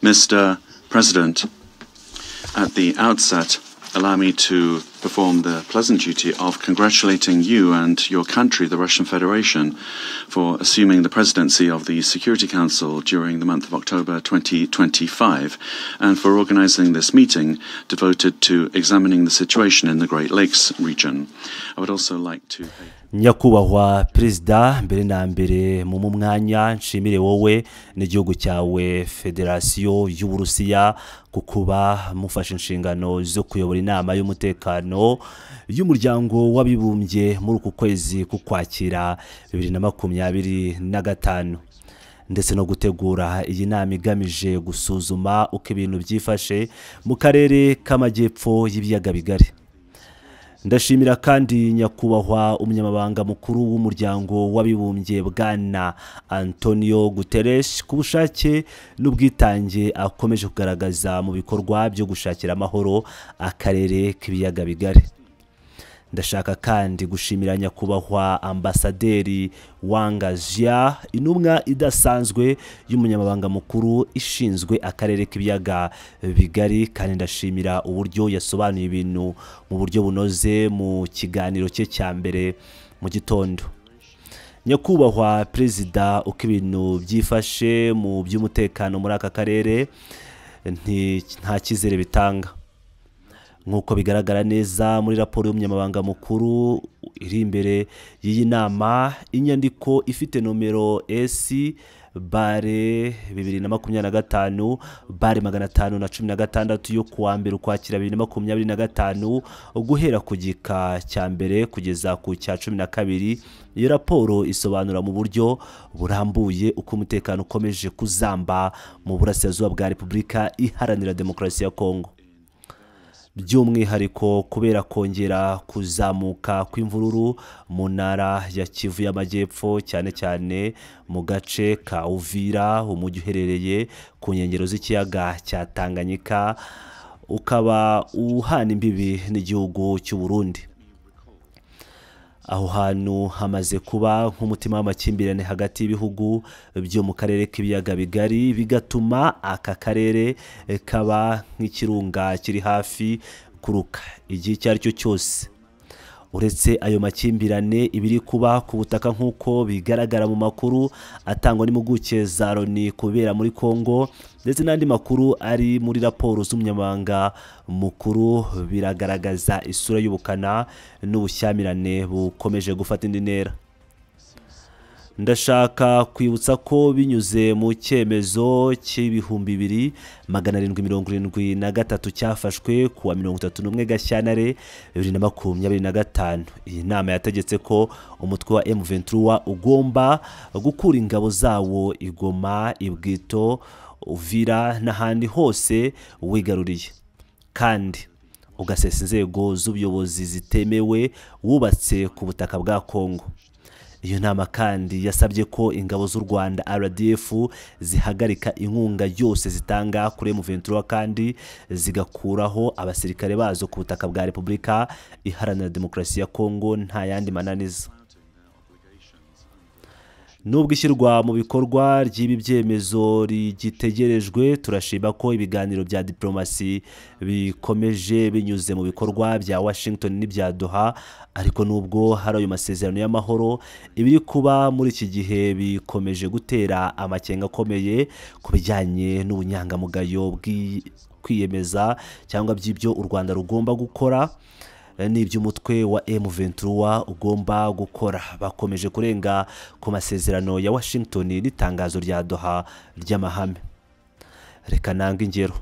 Mr. President, at the outset, allow me to perform the pleasant duty of congratulating you and your country, the Russian Federation, for assuming the presidency of the Security Council during the month of October 2025, and for organizing this meeting devoted to examining the situation in the Great Lakes region. I would also like to... Nyakubahwa Perezida, mbere na mbere mu mwanya nshimire wowe n'igihugu cyawe Federasiyo y'Uburusiya kukuba mufashe inshingano zo kuyobora inama y'umutekano y'umuryango w'abibumbye muri uku kwezi kukwakira 2025 ndetse no gutegura iyi nama igamije gusuzuma uko ibintu byifashe mu karere k'amajyepfo y'ibiyaga bigari. Ndashimira kandi nyakubahwa umunyamabanga mukuru w'umuryango w'abibumbye Bwana Antonio Guterres ku bushake n'ubwitange akomeje kugaragaza mu bikorwa byo gushakira amahoro akarere k'ibiyaga bigari. Ndashaka kandi gushimira nyakubahwa ambasaderi Wang Jia, intumwa idasanzwe y'umunyamabanga mukuru ishinzwe akarere k'ibiyaga bigari, kandi ndashimira uburyo yasobanuye ibintu mu buryo bunoze mu kiganiro cye cya mbere mu gitondo. Nyakubahwa Perezida, uko ibintu byifashe mu by'umutekano muri aka karere nta cyizere bitanga. Nk'uko bigaragara neza muri raporo y'umunyamabanga mukuru iri imbere y'iyi nama, inyandiko ifite nomero S/2025/516 yo kuwa mbere ukwakira 2025 guhera ku gika cya mbere kugeza ku cya 12. Iyo raporo isobanura mu buryo burambuye uko umutekano ukomeje kuzamba mu burasirazuba bwa Repubulika Iharanira Demokarasi ya Kongo, by'umwihariko kubera kongera kuzamuka kw'imvururu mu ntara ya Kivu y'Amajyepfo, cyane cyane mu gace ka Uvira, umujyi uherereye ku nkengero z'ikiyaga cya Tanganyika, ukaba uhana imbibi n'igihugu cy'u Burundi. Aho hantu hamaze kuba nk'umutima w'amakimbirane hagati y'ibihugu byo mu karere k'ibiyaga bigari, bigatuma aka karere kaba nk'ikirunga kiri hafi kuruka igihe icyo ari cyo cyose. Uretse ayo makimbirane ibiri kuba ku butaka nk'uko bigaragara mu makuru atangwa n'impuguke za Loni kubera muri Kongo, ndetse n'andi makuru ari muri raporo z'umunyamabanga mukuru, biragaragaza isura y'ubukana n'ubushyamirane bukomeje gufata indi ntera. Ndashaka kwibutsa ko binyuze mu cyemezo cy'ibihumbi 2773 cyafashwe kuwa 31 Gashyantare 2025, iyi nama yategetse ko umutwe wa M23 ugomba gukura ingabo zawo Igoma, Ibwito, Uvira n'ahandi hose wigaruriye, kandi ugasesa inzego z'ubuyobozi zitemewe wubatse ku butaka bwa Kongo. Iyo nama kandi yasabye ko ingabo z'u Rwanda RDF zihagarika inkunga yose zitanga kuri M23 kandi zigakuraho abasirikare bazo ku butaka bwa Repubulika Iharanira Demokarasi ya Kongo nta yandi mananiza. Nubwo ishyirwa mu bikorwa ry'ibi byemezo rigitegerejwe, turashima ko ibiganiro bya diplomasi bikomeje binyuze mu bikorwa bya Washington n'ibya Doha, ariko nubwo hari ayo masezerano y'amahoro, ibiri kuba muri iki gihe bikomeje gutera amakenga akomeye ku bijyanye n'ubunyangamugayo kwiyemeza cyangwa by'ibyo u Rwanda rugomba gukora n'iby'umutwe wa M23 ugomba gukora. Bakomeje kurenga ku masezerano ya Washington n'itangazo rya Doha ry'amahame. Reka nanga ingero.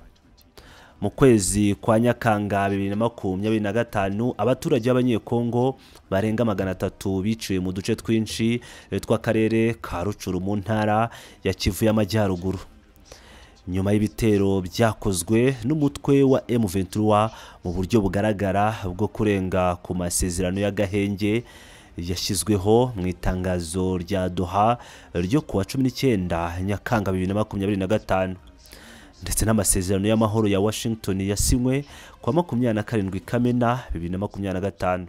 Mu kwezi kwa Nyakanga 2025, abaturage b'Abanyekongo barenga 300 biciwe mu duce twinshi tw'akarere ka Rucuru mu ntara ya Kivu y'Amajyaruguru, nyuma y'ibitero byakozwe n'umutwe wa M23 mu buryo bugaragara bwo kurenga ku masezerano y'agahenge yashyizweho mu itangazo rya Doha ryo kuwa 19 Nyakanga 2025, ndetse n'amasezerano y'amahoro ya Washington yasinywe kwa 27 Kamena 2025.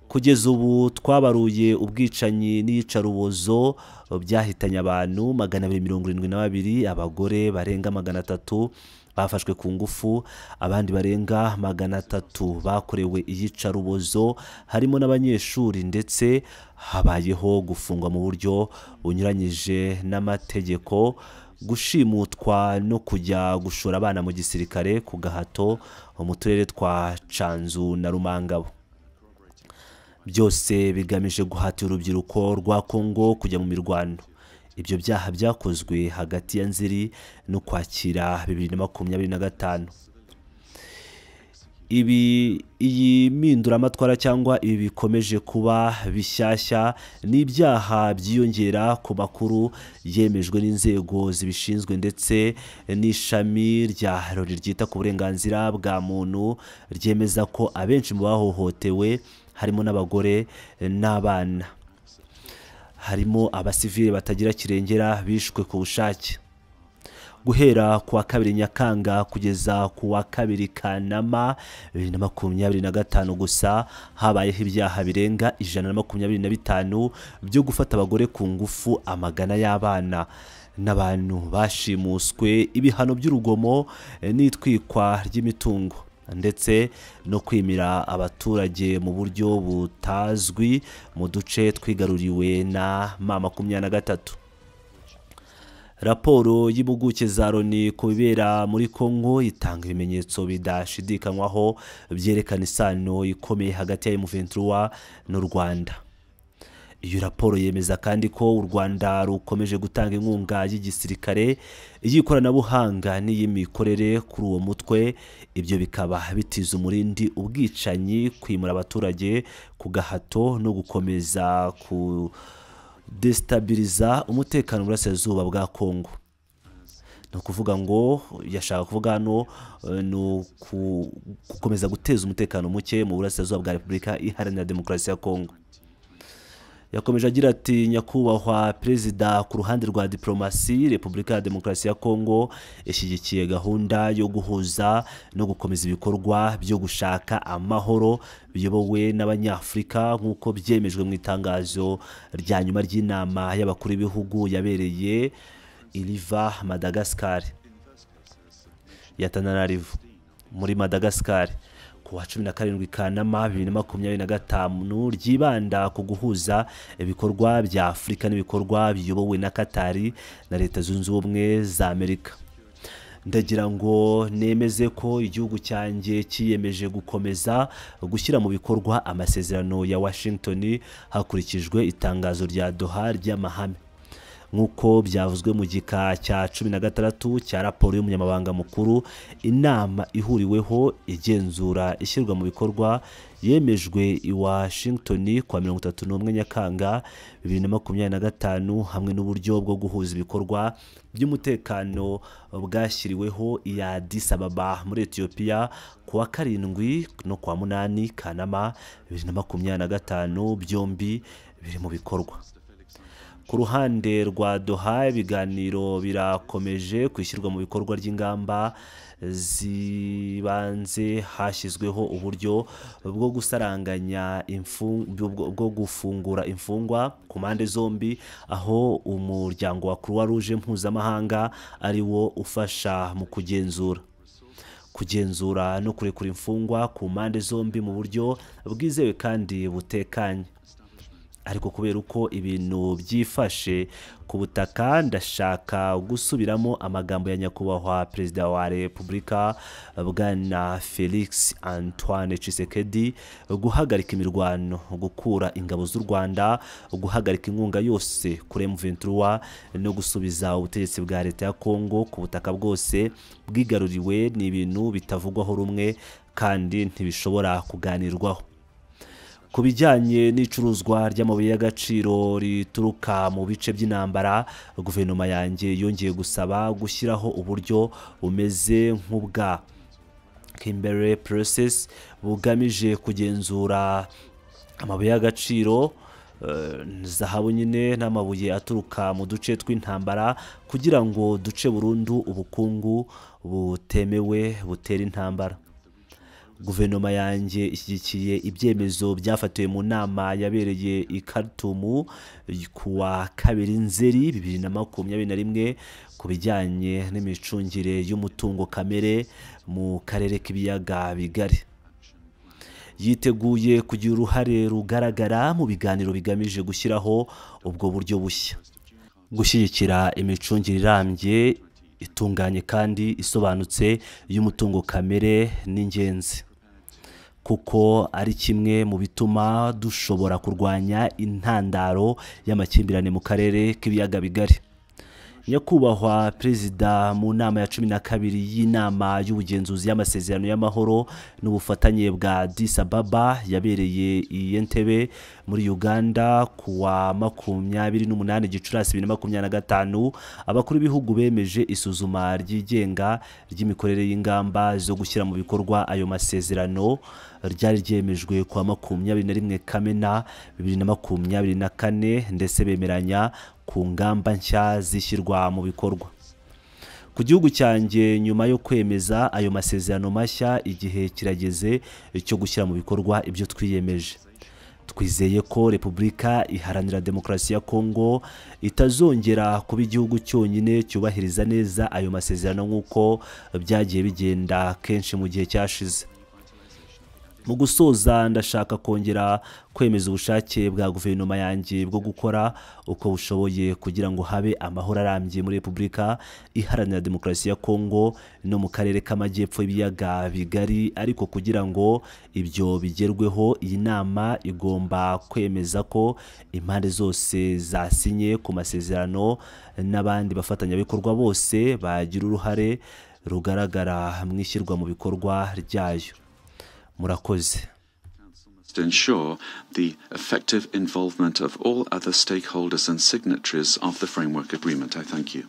kugeza ubu twabaruye ubwicanyi n'iyicarubozo byahitanye abantu 272, abagore barenga 300 bafashwe ku ngufu, abandi barenga 300 bakorewe iyicarubozo, harimo n'abanyeshuri, ndetse habayeho gufungwa mu buryo bunyuranyije n'amategeko, gushimutwa no kujya gushora abana mu gisirikare ku gahato mu turere twa Canzu na Rumangabo. Byose bigamije guhatira urubyiruko rwa Kongo kujya mu mirwano. Ibyo byaha byakozwe hagati ya Nzeri no Kwakira 2025. Iyi mpinduramatwara cyangwa ibi bikomeje kuba bishyashya n'ibyaha byiyongera ku makuru yemejwe n'inzego zibishinzwe ndetse n'ishami rya Loni ryita ku burenganzira bwa muntu ryemeza ko abenshi mu bahohotewe harimo n'abagore n'abana, harimo abasivile batagira kirengera bishwe ku bushake. Guhera ku wa 2 Nyakanga kugeza ku wa 2 Kanama 2025 gusa habayeho ibyaha birenga 125 byo gufata abagore ku ngufu, amagana y'abana n'abantu bashimuswe, ibihano by'urugomo n'itwikwa ry'imitungo, ndetse no kwimira abaturage mu buryo butazwi mu duce twigaruriwe na M23. Raporo y'impuguke za Loni ku bibera muri Kongo itanga ibimenyetso bidashidikanywaho byerekana isano ikomeye hagati ya M23 n'u Rwanda. Iyo raporo yemeza kandi ko u Rwanda rukomeje gutanga inkunga y'igisirikare, iy'ikoranabuhanga n'iy'imikorere kuri uwo mutwe. Ibyo bikaba bitiza umurindi ubwicanyi, kwimura abaturage ku gahato no gukomeza ku destabiliza umutekano mu burasirazuba bwa Kongo. No kuvuga ngo yashaka kuvuga hano no gukomeza guteza umutekano muke mu burasirazuba bwa Repubulika Iharanira Demokarasi ya Kongo. Yakomeje agira ati, nyakubahwa perezida, ku ruhande rwa diplomasi, Repubulika ya Demokarasi ya Kongo ishyigikiye gahunda yo guhuza no gukomeza ibikorwa byo gushaka amahoro biyobowe n'Abanyafurika nk'uko byemejwe mu itangazo rya nyuma ry'inama y'abakuru b'ibihugu yabereye Iliva, Madagascar, ya Tananarivo muri Madagascar ku wa 17 Kanama 2025, ryibanda ku guhuza ibikorwa bya Afurika n'ibikorwa biyobowe na Katari na Leta Zunze Ubumwe za Amerika. Ndagira ngo nemeze ko igihugu cyanjye kiyemeje gukomeza gushyira mu bikorwa amasezerano ya Washington hakurikijwe itangazo rya Doha ry'amahame, nk'uko byavuzwe mu gika cya 16 cya raporo y'umunyamabanga mukuru. Inama ihuriweho igenzura ishyirwa mu bikorwa yemejwe i Washington kwa 31 Nyakanga 2025, hamwe n'uburyo bwo guhuza ibikorwa by'umutekano bwashyiriweho i Addis Ababa muri Ethiopia ku wa 7 no kwa 8 Kanama 2025, byombi biri mu bikorwa. Ku ruhande rwa Doha, ibiganiro birakomeje kwishyirwa mu bikorwa ry'ingamba zibanze. Hashyizweho uburyo bwo gusaranganya bwo gufungura imfungwa ku mpande zombi, aho umuryango wa Croix Rouge mpuzamahanga ari wo ufasha mu kugenzura no kurekura imfungwa ku mpande zombi mu buryo bwizewe kandi butekanye. Ariko kubera uko ibintu byifashe ku butaka, ndashaka gusubiramo amagambo ya nyakubahwa perezida wa Repubulika Bwana Felix Antoine Tshisekedi, guhagarika imirwano, gukura ingabo z'u Rwanda, guhagarika inkunga yose kuri M23 no gusubiza ubutegetsi bwa leta ya Kongo ku butaka bwose bwigaruriwe ni ibintu bitavugwaho rumwe kandi ntibishobora kuganirwaho. Ku bijyanye n'icuruzwa ry'amabuye y'agaciro rituruka mu bice by'intambara, guverinoma yanjye yongeye gusaba gushyiraho uburyo bumeze nk'ubwa Kimberley Process bugamije kugenzura amabuye y'agaciro, zahabu nyine n'amabuye aturuka mu duce tw'intambara, kugira ngo duce burundu ubukungu butemewe butera intambara. guverinoma yanjye ishyigikiye ibyemezo byafatiwe mu nama yabereye i Khartoum kuwa 2 Nzeri 2021 ku bijyanye n'imicungire y'umutungo kamere mu karere k'ibiyaga bigari. Yiteguye kugira uruhare rugaragara mu biganiro bigamije gushyiraho ubwo buryo bushya, gushyigikira imicungire irambye, itunganye kandi isobanutse y'umutungo kamere n'ingenzi, kuko ari kimwe mu bituma dushobora kurwanya intandaro y'amakimbirane mu karere k'ibiyaga bigari. Nyakubahwa Perezida, mu nama ya 12 y'inama y'ubugenzuzi y'amasezerano y'amahoro n'ubufatanye bwa Addis Ababa yabereye i Entebbe muri Uganda kuwa 28 Gicurasi 2025, abakuru b'ibihugu bemeje isuzuma ryigenga ry'imikorere y'ingamba zo gushyira mu bikorwa ayo masezerano ryari ryemejwe kuwa 21 Kamena 2024, ndetse bemeranya ku ngamba nshya zishyirwa mu bikorwa. Ku gihugu cyanjye, nyuma yo kwemeza ayo masezerano mashya, igihe kirageze cyo gushyira mu bikorwa ibyo twiyemeje. Twizeye ko Repubulika Iharanira Demokarasi ya Kongo itazongera kuba igihugu cyonyine cyubahiriza neza ayo masezerano nk'uko byagiye bigenda kenshi mu gihe cyashize. Mu gusoza, ndashaka kongera kwemeza ubushake bwa guverinoma yanjye bwo gukora uko bushoboye kugira ngo habe amahoro arambye muri Repubulika Iharanira Demokarasi ya Kongo no mu karere k'amajyepfo y'ibiyaga bigari. Ariko kugira ngo ibyo bigerweho, iyi nama igomba kwemeza ko impande zose zasinye ku masezerano n'abandi bafatanyabikorwa bose bagira uruhare rugaragara mu ishyirwa mu bikorwa ryayo. Murakoze. To ensure the effective involvement of all other stakeholders and signatories of the framework agreement. I thank you.